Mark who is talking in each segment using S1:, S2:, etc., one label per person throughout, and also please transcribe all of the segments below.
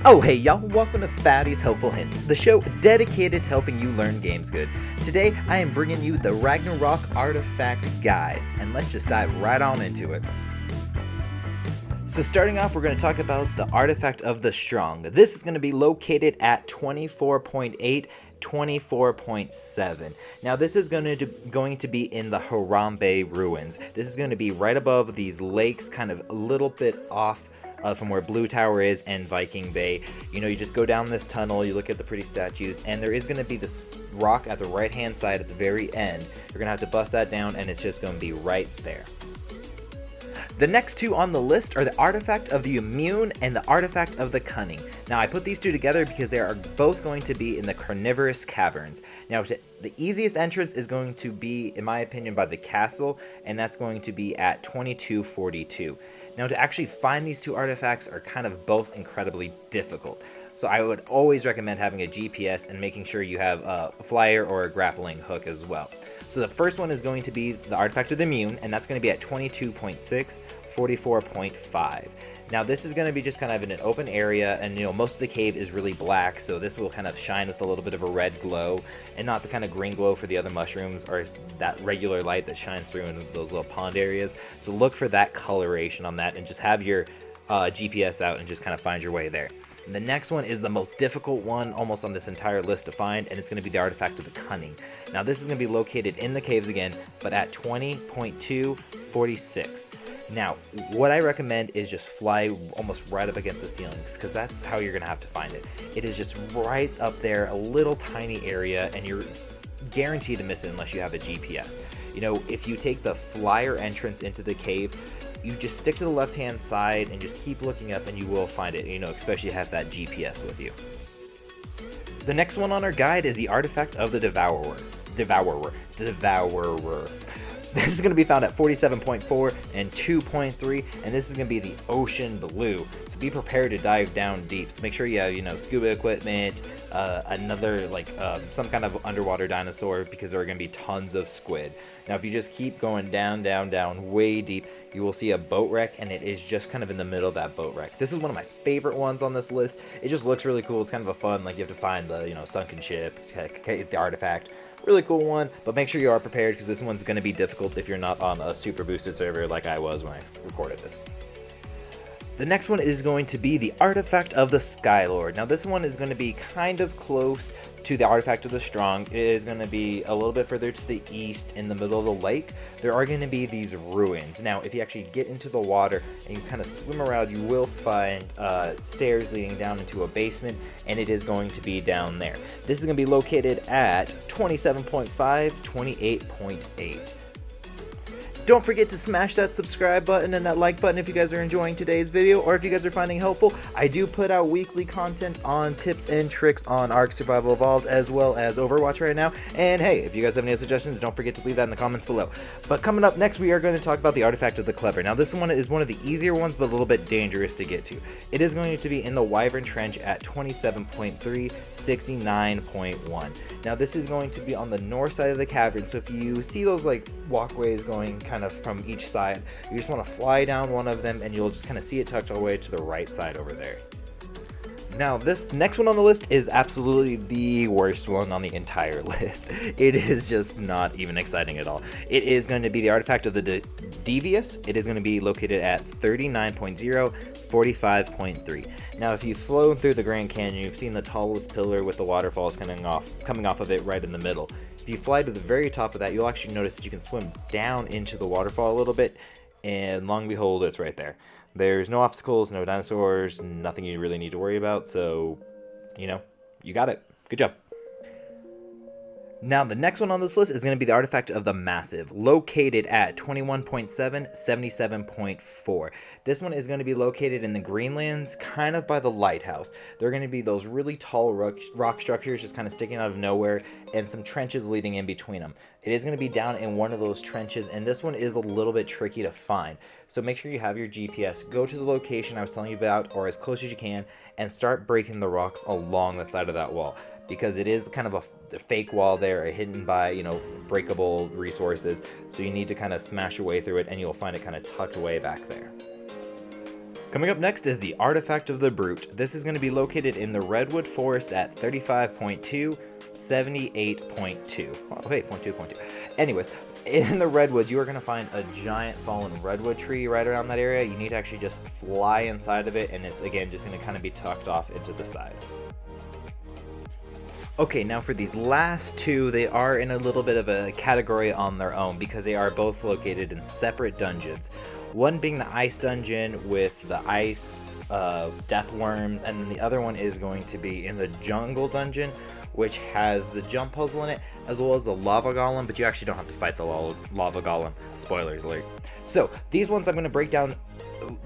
S1: Oh hey y'all, welcome to Fatty's Helpful Hints, the show dedicated to helping you learn games good. Today I am bringing you the Ragnarok Artifact Guide, and let's just dive right on into it. So starting off, we're going to talk about the Artifact of the Strong. This is going to be located at 24.8, 24.7. Now this is going to be in the Harambe ruins. This is going to be right above these lakes, kind of a little bit off from where Blue Tower is and Viking Bay. You know, you just go down this tunnel, you look at the pretty statues, and there is going to be this rock at the right hand side at the very end. You're going to have to bust that down, and it's just going to be right there. The next two on the list are the Artifact of the Immune and the Artifact of the Cunning. Now I put these two together because they are both going to be in the Carnivorous Caverns. Now the easiest entrance is going to be, in my opinion, by the castle, and that's going to be at 2242. Now to actually find these two artifacts are kind of both incredibly difficult. So I would always recommend having a GPS and making sure you have a flyer or a grappling hook as well. So the first one is going to be the Artifact of the Immune, and that's going to be at 22.6, 44.5. Now this is going to be just kind of in an open area, and you know, most of the cave is really black, so this will kind of shine with a little bit of a red glow, and not the kind of green glow for the other mushrooms, or that regular light that shines through in those little pond areas. So look for that coloration on that, and just have your GPS out and just kind of find your way there. And the next one is the most difficult one almost on this entire list to find, and it's going to be the Artifact of the Cunning. Now this is going to be located in the caves again, but at 20.2, 46. Now what I recommend is just fly almost right up against the ceilings, because that's how you're going to have to find it. It is just right up there, a little tiny area, and you're guaranteed to miss it unless you have a GPS. You know, if you take the flyer entrance into the cave, you just stick to the left hand side and just keep looking up, and you will find it, you know, especially have that GPS with you. The next one on our guide is the Artifact of the Devourer. This is going to be found at 47.4 and 2.3, and this is going to be the Ocean Blue. So be prepared to dive down deep. So make sure you have, you know, scuba equipment, another some kind of underwater dinosaur, because there are going to be tons of squid. Now if you just keep going down, down, down, way deep, you will see a boat wreck, and it is just kind of in the middle of that boat wreck. This is one of my favorite ones on this list. It just looks really cool. It's kind of a fun, like you have to find the, you know, sunken ship, the artifact. Really cool one, but make sure you are prepared, because this one's going to be difficult if you're not on a super boosted server like I was when I recorded this. The next one is going to be the Artifact of the Skylord. Now this one is going to be kind of close to the Artifact of the Strong. It is going to be a little bit further to the east in the middle of the lake. There are going to be these ruins. Now if you actually get into the water and you kind of swim around, you will find stairs leading down into a basement, and it is going to be down there. This is going to be located at 27.5, 28.8. Don't forget to smash that subscribe button and that like button if you guys are enjoying today's video, or if you guys are finding it helpful. I do put out weekly content on tips and tricks on Ark Survival Evolved as well as Overwatch right now. And hey, if you guys have any suggestions, don't forget to leave that in the comments below. But coming up next, we are going to talk about the Artifact of the Clever. Now this one is one of the easier ones, but a little bit dangerous to get to. It is going to be in the Wyvern Trench at 27.3, 69.1. Now this is going to be on the north side of the cavern, so if you see those like walkways going kind of from each side, you just want to fly down one of them, and you'll just kind of see it tucked away to the right side over there. Now this next one on the list is absolutely the worst one on the entire list. It is just not even exciting at all. It is going to be the Artifact of the Devious. It is going to be located at 39.0, 45.3. Now if you've flown through the Grand Canyon, you've seen the tallest pillar with the waterfalls coming off of it right in the middle. If you fly to the very top of that, you'll actually notice that you can swim down into the waterfall a little bit, and long and behold, it's right there. There's no obstacles, no dinosaurs, nothing you really need to worry about, so, you know, you got it. Good job. Now the next one on this list is going to be the Artifact of the Massive, located at 21.7, 77.4. This one is going to be located in the Greenlands, kind of by the lighthouse. There are going to be those really tall rock structures just kind of sticking out of nowhere, and some trenches leading in between them. It is going to be down in one of those trenches, and this one is a little bit tricky to find. So make sure you have your GPS, go to the location I was telling you about, or as close as you can, and start breaking the rocks along the side of that wall, because it is kind of a fake wall there, hidden by, you know, breakable resources. So you need to kind of smash your way through it, and you'll find it kind of tucked away back there. Coming up next is the Artifact of the Brute. This is going to be located in the Redwood Forest at 35.2, 78.2. Oh, wait, 0.2. Anyways, in the Redwoods, you are going to find a giant fallen redwood tree right around that area. You need to actually just fly inside of it, and it's, again, just going to kind of be tucked off into the side. Okay, now for these last two, they are in a little bit of a category on their own because they are both located in separate dungeons. One being the ice dungeon with the ice death worms, and then the other one is going to be in the jungle dungeon, which has the jump puzzle in it, as well as the lava golem, but you actually don't have to fight the lava golem. Spoilers alert. So these ones I'm going to break down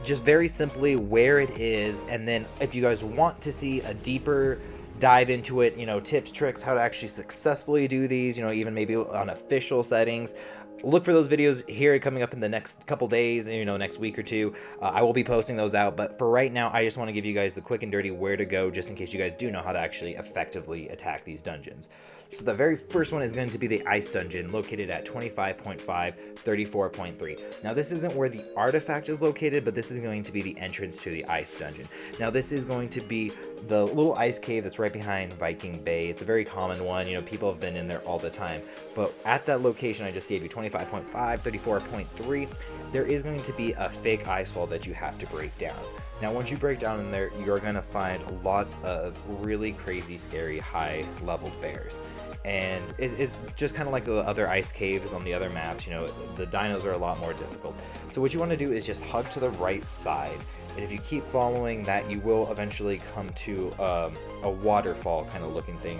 S1: just very simply where it is, and then if you guys want to see a deeper dive into it, you know, tips, tricks, how to actually successfully do these, you know, even maybe on official settings, look for those videos here coming up in the next couple days, you know, next week or two. I will be posting those out, but for right now, I just want to give you guys the quick and dirty where to go, just in case you guys do know how to actually effectively attack these dungeons. So the very first one is going to be the ice dungeon, located at 25.5, 34.3. Now this isn't where the artifact is located, but this is going to be the entrance to the ice dungeon. Now this is going to be the little ice cave that's right behind Viking Bay. It's a very common one, you know, people have been in there all the time. But at that location I just gave you, 25.5, 34.3, there is going to be a fake ice wall that you have to break down. Now once you break down in there, you're going to find lots of really crazy, scary, high-level bears. And it is just kind of like the other ice caves on the other maps, you know, the dinos are a lot more difficult. So what you want to do is just hug to the right side, and if you keep following that, you will eventually come to a waterfall kind of looking thing,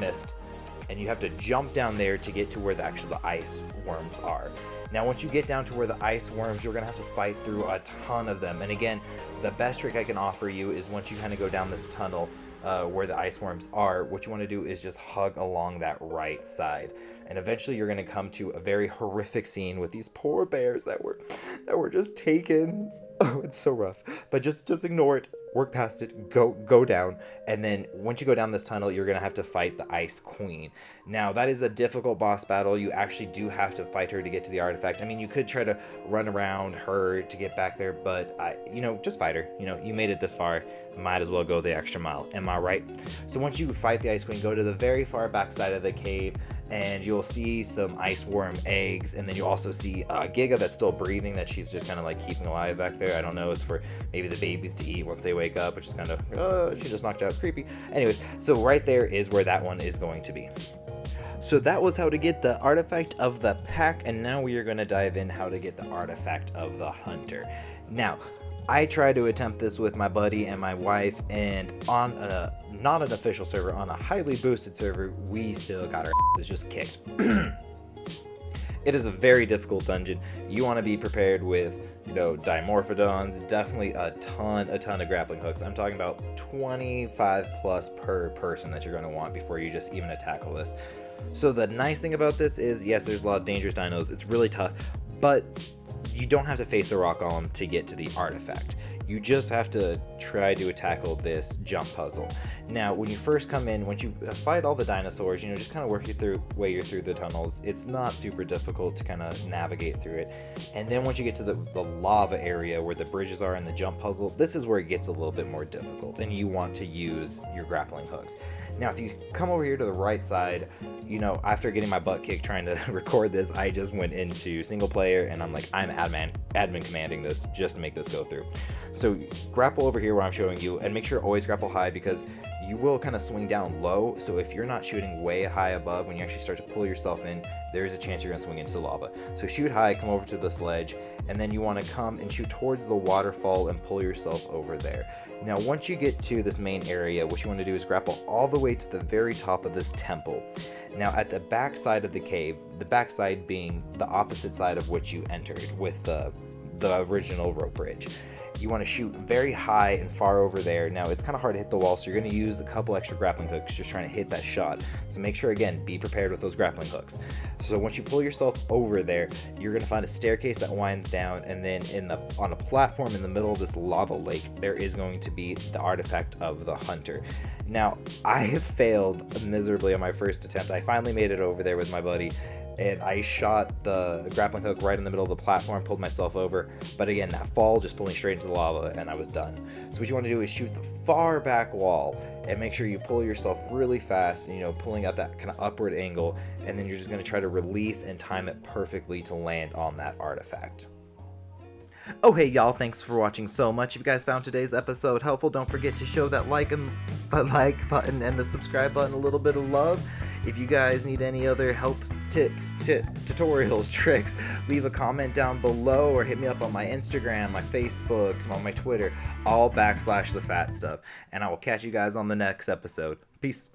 S1: mist, and you have to jump down there to get to where the ice worms are. Now once you get down to where the ice worms, you're going to have to fight through a ton of them. And again, the best trick I can offer you is once you kind of go down this tunnel where the ice worms are, what you want to do is just hug along that right side. And eventually you're going to come to a very horrific scene with these poor bears that were just taken. Oh, it's so rough. But just ignore it. Work past it, go down, and then once you go down this tunnel, you're going to have to fight the Ice Queen. Now, that is a difficult boss battle. You actually do have to fight her to get to the artifact. I mean, you could try to run around her to get back there, but, just fight her. You know, you made it this far, might as well go the extra mile. Am I right? So once you fight the Ice Queen, go to the very far back side of the cave, and you'll see some ice worm eggs, and then you'll also see Giga that's still breathing, that she's just kind of like keeping alive back there. I don't know, it's for maybe the babies to eat once they wake up, which is kind of, she just knocked out, creepy. Anyways, so right there is where that one is going to be. So that was how to get the artifact of the pack, and now we are going to dive in how to get the artifact of the hunter. Now, I tried to attempt this with my buddy and my wife, and on not an official server, on a highly boosted server, we still got our asses just kicked. It is a very difficult dungeon. You want to be prepared with, dimorphodons, definitely a ton of grappling hooks. I'm talking about 25 plus per person that you're going to want before you just even tackle this. So the nice thing about this is, yes, there's a lot of dangerous dinos. It's really tough, but you don't have to face the rock golem to get to the artifact. You just have to try to tackle this jump puzzle. Now, when you first come in, once you fight all the dinosaurs, just kind of work your way through the tunnels. It's not super difficult to kind of navigate through it. And then once you get to the lava area where the bridges are and the jump puzzle, this is where it gets a little bit more difficult, and you want to use your grappling hooks. Now, if you come over here to the right side, after getting my butt kicked trying to record this, I just went into single player, and I'm like, I'm admin commanding this just to make this go through. So grapple over here where I'm showing you, and make sure always grapple high, because you will kind of swing down low. So if you're not shooting way high above, when you actually start to pull yourself in, there's a chance you're going to swing into lava. So shoot high, come over to the sledge, and then you want to come and shoot towards the waterfall and pull yourself over there. Now, once you get to this main area, what you want to do is grapple all the way to the very top of this temple. Now, at the back side of the cave, the back side being the opposite side of which you entered with the original rope bridge, you want to shoot very high and far over there. Now, it's kind of hard to hit the wall, so you're going to use a couple extra grappling hooks just trying to hit that shot. So make sure, again, be prepared with those grappling hooks. So once you pull yourself over there, you're going to find a staircase that winds down, and then on a platform in the middle of this lava lake, there is going to be the artifact of the hunter. Now, I have failed miserably on my first attempt. I finally made it over there with my buddy, and I shot the grappling hook right in the middle of the platform, pulled myself over. But again, that fall just pulled me straight into the lava, and I was done. So what you want to do is shoot the far back wall, and make sure you pull yourself really fast, pulling out that kind of upward angle, and then you're just going to try to release and time it perfectly to land on that artifact. Oh hey y'all, thanks for watching so much. If you guys found today's episode helpful, don't forget to show that like button and the subscribe button a little bit of love. If you guys need any other help, tips, tutorials, tricks, leave a comment down below or hit me up on my Instagram, my Facebook, on my Twitter, all /thefattstuff. And I will catch you guys on the next episode. Peace.